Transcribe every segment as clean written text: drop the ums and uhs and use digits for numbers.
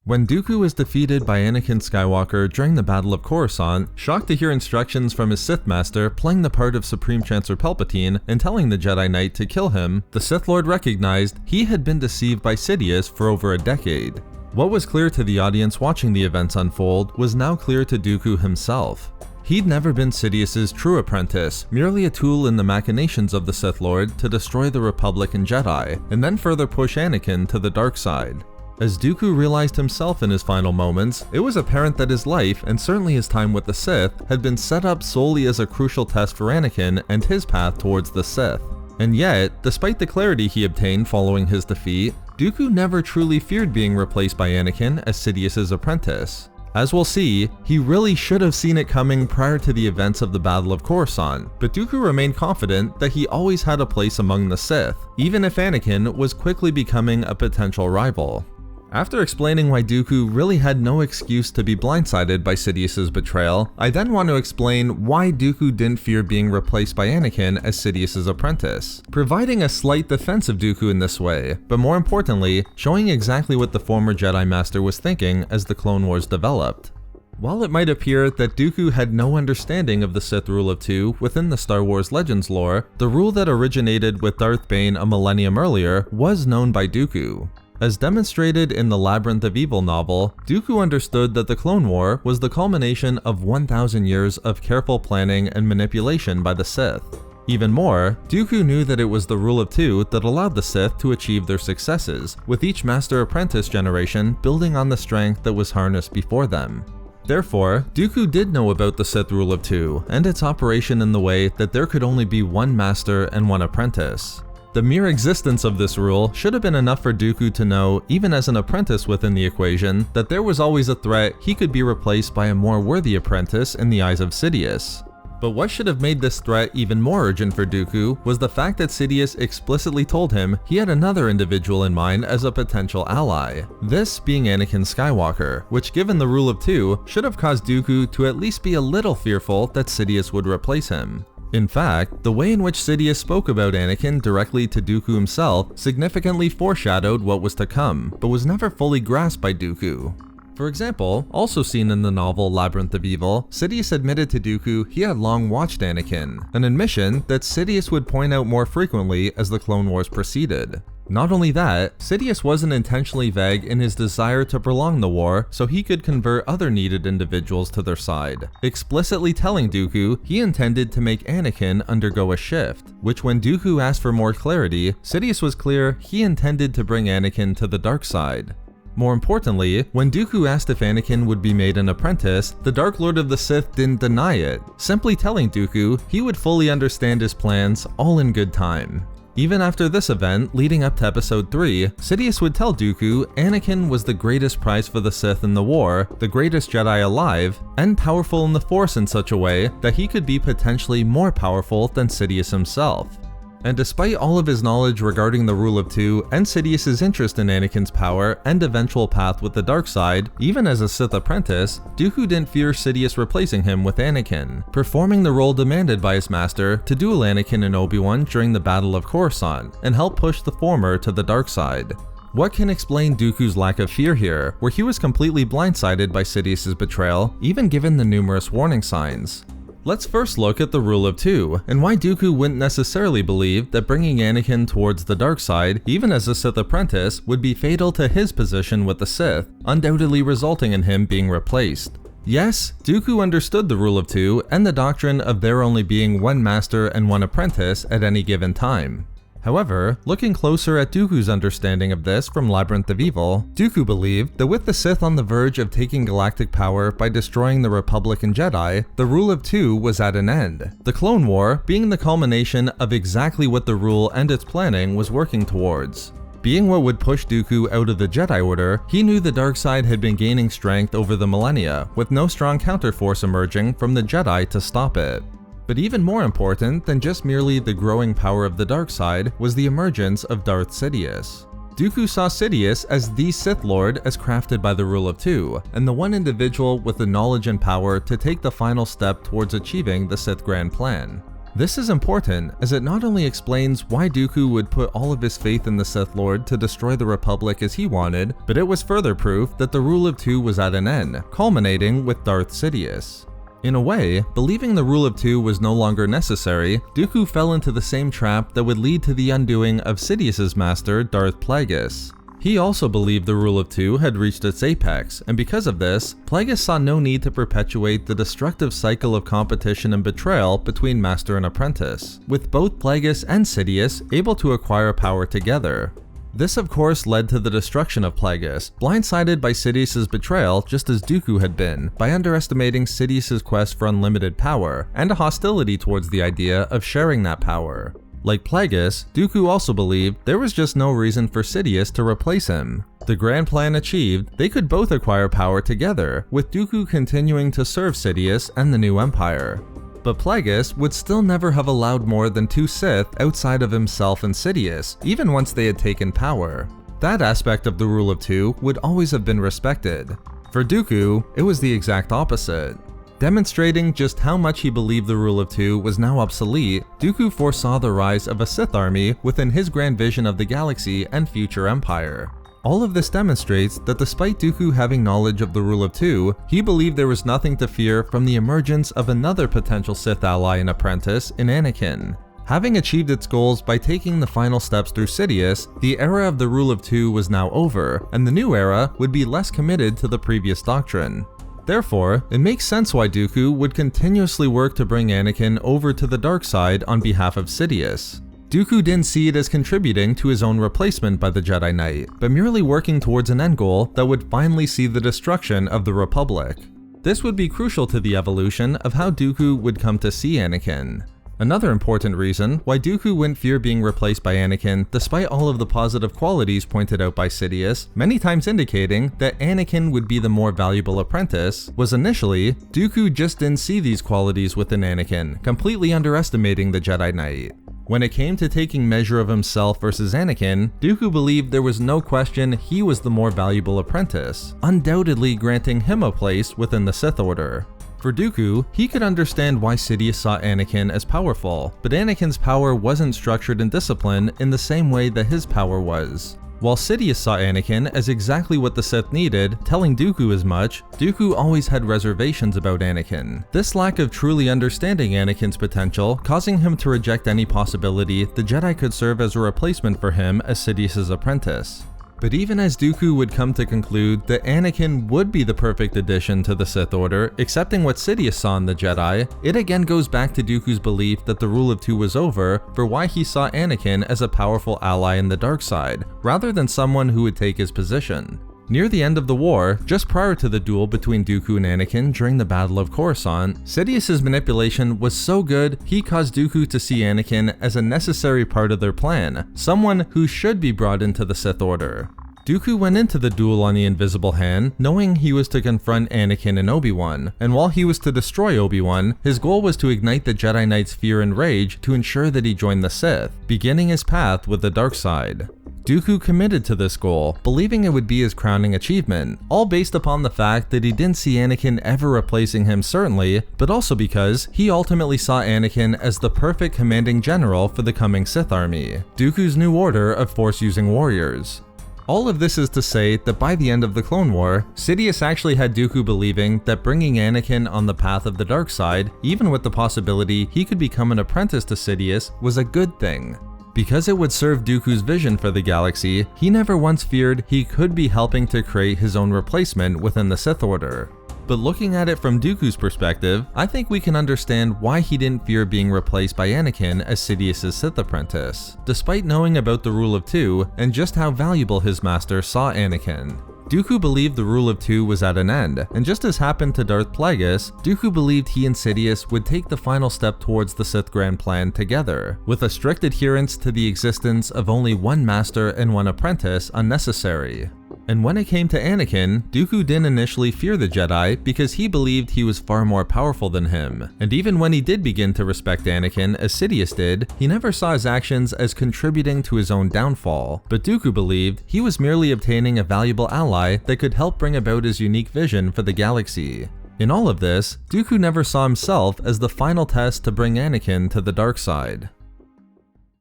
When Dooku is defeated by Anakin Skywalker during the Battle of Coruscant, shocked to hear instructions from his Sith Master playing the part of Supreme Chancellor Palpatine and telling the Jedi Knight to kill him, the Sith Lord recognized he had been deceived by Sidious for over a decade. What was clear to the audience watching the events unfold was now clear to Dooku himself. He'd never been Sidious's true apprentice, merely a tool in the machinations of the Sith Lord to destroy the Republic and Jedi, and then further push Anakin to the dark side. As Dooku realized himself in his final moments, it was apparent that his life, and certainly his time with the Sith, had been set up solely as a crucial test for Anakin and his path towards the Sith. And yet, despite the clarity he obtained following his defeat, Dooku never truly feared being replaced by Anakin as Sidious's apprentice. As we'll see, he really should have seen it coming prior to the events of the Battle of Coruscant, but Dooku remained confident that he always had a place among the Sith, even if Anakin was quickly becoming a potential rival. After explaining why Dooku really had no excuse to be blindsided by Sidious's betrayal, I then want to explain why Dooku didn't fear being replaced by Anakin as Sidious's apprentice, providing a slight defense of Dooku in this way, but more importantly, showing exactly what the former Jedi Master was thinking as the Clone Wars developed. While it might appear that Dooku had no understanding of the Sith Rule of Two within the Star Wars Legends lore, the rule that originated with Darth Bane a millennium earlier was known by Dooku. As demonstrated in the Labyrinth of Evil novel, Dooku understood that the Clone War was the culmination of 1,000 years of careful planning and manipulation by the Sith. Even more, Dooku knew that it was the Rule of Two that allowed the Sith to achieve their successes, with each Master-Apprentice generation building on the strength that was harnessed before them. Therefore, Dooku did know about the Sith Rule of Two and its operation in the way that there could only be one Master and one Apprentice. The mere existence of this rule should have been enough for Dooku to know, even as an apprentice within the equation, that there was always a threat he could be replaced by a more worthy apprentice in the eyes of Sidious. But what should have made this threat even more urgent for Dooku was the fact that Sidious explicitly told him he had another individual in mind as a potential ally, this being Anakin Skywalker, which given the Rule of Two, should have caused Dooku to at least be a little fearful that Sidious would replace him. In fact, the way in which Sidious spoke about Anakin directly to Dooku himself significantly foreshadowed what was to come, but was never fully grasped by Dooku. For example, also seen in the novel Labyrinth of Evil, Sidious admitted to Dooku he had long watched Anakin, an admission that Sidious would point out more frequently as the Clone Wars proceeded. Not only that, Sidious wasn't intentionally vague in his desire to prolong the war so he could convert other needed individuals to their side, explicitly telling Dooku he intended to make Anakin undergo a shift, which when Dooku asked for more clarity, Sidious was clear he intended to bring Anakin to the dark side. More importantly, when Dooku asked if Anakin would be made an apprentice, the Dark Lord of the Sith didn't deny it, simply telling Dooku he would fully understand his plans all in good time. Even after this event, leading up to Episode 3, Sidious would tell Dooku Anakin was the greatest prize for the Sith in the war, the greatest Jedi alive, and powerful in the Force in such a way that he could be potentially more powerful than Sidious himself. And despite all of his knowledge regarding the Rule of Two and Sidious's interest in Anakin's power and eventual path with the dark side, even as a Sith apprentice, Dooku didn't fear Sidious replacing him with Anakin, performing the role demanded by his master to duel Anakin and Obi-Wan during the Battle of Coruscant and help push the former to the dark side. What can explain Dooku's lack of fear here, where he was completely blindsided by Sidious's betrayal, even given the numerous warning signs? Let's first look at the Rule of Two, and why Dooku wouldn't necessarily believe that bringing Anakin towards the dark side, even as a Sith apprentice, would be fatal to his position with the Sith, undoubtedly resulting in him being replaced. Yes, Dooku understood the Rule of Two and the doctrine of there only being one master and one apprentice at any given time. However, looking closer at Dooku's understanding of this from Labyrinth of Evil, Dooku believed that with the Sith on the verge of taking galactic power by destroying the Republic and Jedi, the Rule of Two was at an end, the Clone War being the culmination of exactly what the Rule and its planning was working towards. Being what would push Dooku out of the Jedi Order, he knew the dark side had been gaining strength over the millennia, with no strong counterforce emerging from the Jedi to stop it. But even more important than just merely the growing power of the dark side was the emergence of Darth Sidious. Dooku saw Sidious as the Sith Lord as crafted by the Rule of Two, and the one individual with the knowledge and power to take the final step towards achieving the Sith Grand Plan. This is important, as it not only explains why Dooku would put all of his faith in the Sith Lord to destroy the Republic as he wanted, but it was further proof that the rule of two was at an end, culminating with Darth Sidious. In a way, believing the rule of two was no longer necessary, Dooku fell into the same trap that would lead to the undoing of Sidious's master, Darth Plagueis. He also believed the rule of two had reached its apex, and because of this, Plagueis saw no need to perpetuate the destructive cycle of competition and betrayal between master and apprentice, with both Plagueis and Sidious able to acquire power together. This of course led to the destruction of Plagueis, blindsided by Sidious's betrayal just as Dooku had been, by underestimating Sidious's quest for unlimited power, and a hostility towards the idea of sharing that power. Like Plagueis, Dooku also believed there was just no reason for Sidious to replace him. The grand plan achieved, they could both acquire power together, with Dooku continuing to serve Sidious and the new Empire. But Plagueis would still never have allowed more than 2 Sith outside of himself and Sidious, even once they had taken power. That aspect of the rule of two would always have been respected. For Dooku, it was the exact opposite. Demonstrating just how much he believed the rule of two was now obsolete, Dooku foresaw the rise of a Sith army within his grand vision of the galaxy and future empire. All of this demonstrates that despite Dooku having knowledge of the rule of two, he believed there was nothing to fear from the emergence of another potential Sith ally and apprentice in Anakin. Having achieved its goals by taking the final steps through Sidious, the era of the rule of two was now over, and the new era would be less committed to the previous doctrine. Therefore, it makes sense why Dooku would continuously work to bring Anakin over to the dark side on behalf of Sidious. Dooku didn't see it as contributing to his own replacement by the Jedi Knight, but merely working towards an end goal that would finally see the destruction of the Republic. This would be crucial to the evolution of how Dooku would come to see Anakin. Another important reason why Dooku wouldn't fear being replaced by Anakin despite all of the positive qualities pointed out by Sidious, many times indicating that Anakin would be the more valuable apprentice, was initially, Dooku just didn't see these qualities within Anakin, completely underestimating the Jedi Knight. When it came to taking measure of himself versus Anakin, Dooku believed there was no question he was the more valuable apprentice, undoubtedly granting him a place within the Sith Order. For Dooku, he could understand why Sidious saw Anakin as powerful, but Anakin's power wasn't structured in discipline in the same way that his power was. While Sidious saw Anakin as exactly what the Sith needed, telling Dooku as much, Dooku always had reservations about Anakin. This lack of truly understanding Anakin's potential, causing him to reject any possibility the Jedi could serve as a replacement for him as Sidious's apprentice. But even as Dooku would come to conclude that Anakin would be the perfect addition to the Sith Order, accepting what Sidious saw in the Jedi, it again goes back to Dooku's belief that the rule of two was over for why he saw Anakin as a powerful ally in the dark side, rather than someone who would take his position. Near the end of the war, just prior to the duel between Dooku and Anakin during the Battle of Coruscant, Sidious's manipulation was so good he caused Dooku to see Anakin as a necessary part of their plan, someone who should be brought into the Sith Order. Dooku went into the duel on the Invisible Hand knowing he was to confront Anakin and Obi-Wan, and while he was to destroy Obi-Wan, his goal was to ignite the Jedi Knight's fear and rage to ensure that he joined the Sith, beginning his path with the dark side. Dooku committed to this goal, believing it would be his crowning achievement, all based upon the fact that he didn't see Anakin ever replacing him certainly, but also because he ultimately saw Anakin as the perfect commanding general for the coming Sith army, Dooku's new order of Force-using warriors. All of this is to say that by the end of the Clone War, Sidious actually had Dooku believing that bringing Anakin on the path of the dark side, even with the possibility he could become an apprentice to Sidious, was a good thing. Because it would serve Dooku's vision for the galaxy, he never once feared he could be helping to create his own replacement within the Sith Order. But looking at it from Dooku's perspective, I think we can understand why he didn't fear being replaced by Anakin as Sidious's Sith apprentice, despite knowing about the rule of two and just how valuable his master saw Anakin. Dooku believed the rule of two was at an end, and just as happened to Darth Plagueis, Dooku believed he and Sidious would take the final step towards the Sith Grand Plan together, with a strict adherence to the existence of only one master and one apprentice unnecessary. And when it came to Anakin, Dooku didn't initially fear the Jedi because he believed he was far more powerful than him. And even when he did begin to respect Anakin as Sidious did, he never saw his actions as contributing to his own downfall. But Dooku believed he was merely obtaining a valuable ally that could help bring about his unique vision for the galaxy. In all of this, Dooku never saw himself as the final test to bring Anakin to the dark side.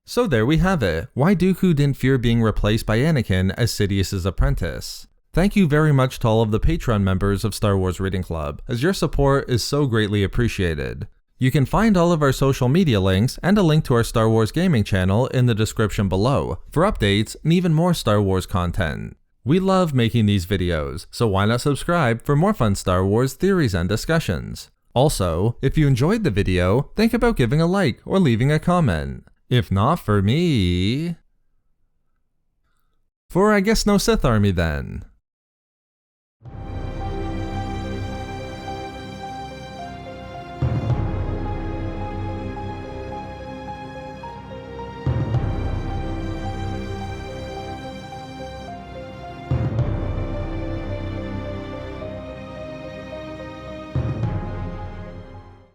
So there we have it, why Dooku didn't fear being replaced by Anakin as Sidious's apprentice. Thank you very much to all of the Patreon members of Star Wars Reading Club, as your support is so greatly appreciated. You can find all of our social media links and a link to our Star Wars gaming channel in the description below for updates and even more Star Wars content. We love making these videos, so why not subscribe for more fun Star Wars theories and discussions. Also, if you enjoyed the video, think about giving a like or leaving a comment. If not for me... for I guess no Sith army then.